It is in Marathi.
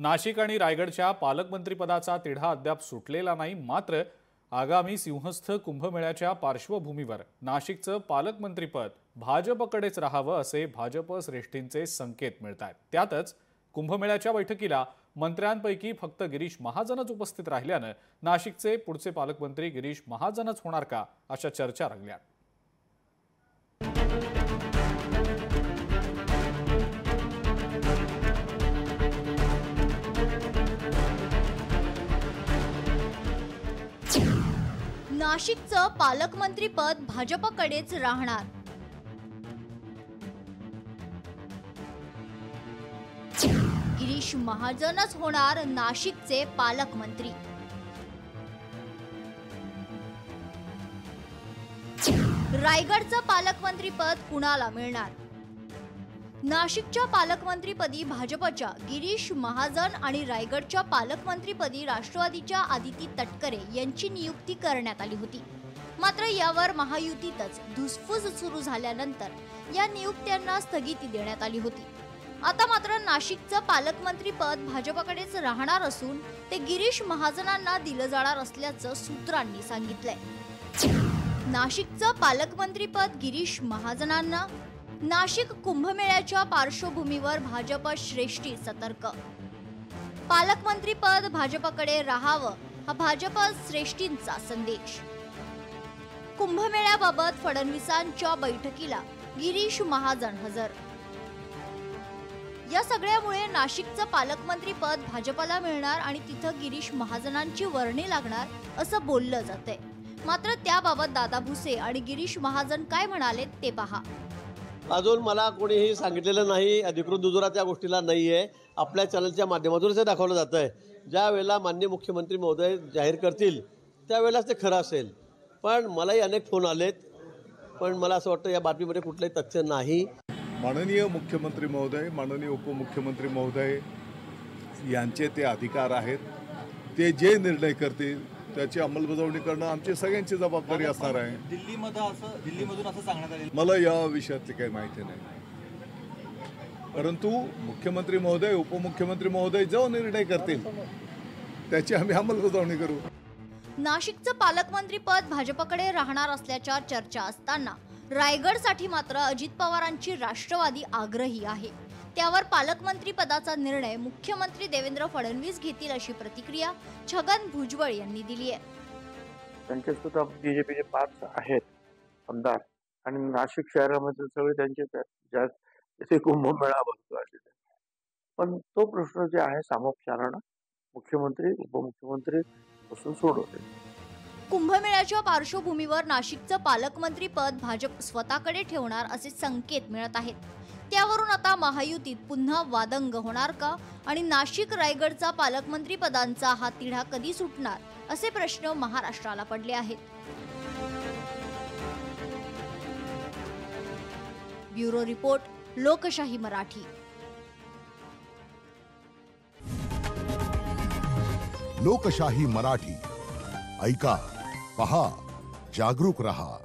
नाशिक आणि रायगडच्या पालकमंत्रीपदाचा तिढा अद्याप सुटलेला नाही। मात्र आगामी सिंहस्थ कुंभमेळ्याच्या पार्श्वभूमीवर नाशिकचं पालकमंत्रीपद भाजपकडेच राहावं असे भाजप श्रेष्ठींचे संकेत मिळतात। त्यातच कुंभमेळ्याच्या बैठकीला मंत्र्यांपैकी फक्त गिरीश महाजनच उपस्थित राहिल्यानं नाशिकचे पुढचे पालकमंत्री गिरीश महाजनच होणार का अशा चर्चा रंगल्या। नाशिकचं पालकमंत्रीपद भाजपकडेच राहणार। गिरीश महाजनच होणार नाशिकचे पालकमंत्री। रायगडचं पालकमंत्रीपद कुणाला मिळणार? नाशिकच्या पालकमंत्रीपदी भाजपच्या गिरीश महाजन आणि रायगडच्या पालकमंत्रीपदी राष्ट्रवादीच्या आदिती तटकरे यांची नियुक्ती करण्यात आली होती। मात्र यावर महायुतीतच धुसफूस सुरू झाल्यानंतर या नियुक्त्यांना स्थगिती देण्यात आली होती। आता मात्र नाशिकचं पालकमंत्रीपद भाजपकडेच राहणार असून ते गिरीश महाजनांना दिलं जाणार असल्याचं सूत्रांनी सांगितलंय। नाशिकचं पालकमंत्रीपद गिरीश महाजनांना। नाशिक कुंभमेळ्याच्या पार्श्वभूमीवर भाजप श्रेष्ठी सतर्क। पालकमंत्रीपद भाजपकडे राहावं हा भाजप श्रेष्ठींचा संदेश। कुंभमेळ्याबाबत फडणवीसांच्या बैठकीला गिरीश महाजन हजर। या सगळ्यामुळे नाशिकचं पालकमंत्रीपद भाजपला मिळणार आणि तिथं गिरीश महाजनांची वर्णी लागणार असं बोललं जातंय। मात्र त्याबाबत दादा भुसे आणि गिरीश महाजन काय म्हणाले ते पहा। अजून मला कोणीही सांगितलेलं नाही, अधिकृत दुजोरा त्या गोष्टीला नाही आहे। आपल्या चॅनलच्या माध्यमातून ते दाखवलं जातं आहे। ज्या वेळेला माननीय मुख्यमंत्री महोदय जाहीर करतील त्यावेळेलाच ते खरं असेल। पण मलाही अनेक फोन आलेत, पण मला असं वाटतं या बातमीमध्ये कुठलंही तथ्य नाही। माननीय मुख्यमंत्री महोदय, माननीय उपमुख्यमंत्री महोदय यांचे ते अधिकार आहेत। ते जे निर्णय करतील त्याची अंमलबजावणी करणं आमची सगळ्यांची जबाबदारी असणार आहे। दिल्लीमधून असं सांगण्यात आले, मला या विषयातली काही माहिती नाही, परंतु मुख्यमंत्री महोदय उपमुख्यमंत्री महोदय जो निर्णय करतील त्याची आम्ही अंमलबजावणी करू। नाशिकचं पालकमंत्रीपद भाजपकडे राहणार असल्याच्या चर्चा असताना रायगडसाठी मात्र अजित पवारांची राष्ट्रवादी आग्रही आहे। त्यावर पालकमंत्री पदाचा निर्णय मुख्यमंत्री देवेंद्र फडणवीस घेतील अशी प्रतिक्रिया छगन भुजबळ यांनी दिली आहे। त्यांचे सुद्धा बीजेपीचे 5 आहेत आमदार आणि नाशिक शहरामध्ये सगळे त्यांचे जसे कुंभमेळा भरतो आहे। पण तो प्रश्न जे आहे सामोपचारानं मुख्यमंत्री उपमुख्यमंत्री बसून सोडवते। कुंभमेळ्याच्या पार्श्वभूमीवर नाशिकचं पालकमंत्री पद भाजप स्वतःकडे ठेवणार असे संकेत मिळत आहेत। त्यावरून आता महायुतीत पुन्हा वादंग होणार का आणि नाशिक रायगडचा पालकमंत्री पदांचा हा तिढा कधी सुटणार असे प्रश्न महाराष्ट्राला पडले आहेत। ब्युरो रिपोर्ट, लोकशाही मराठी। लोकशाही मराठी ऐका, पहा, जागरूक रहा।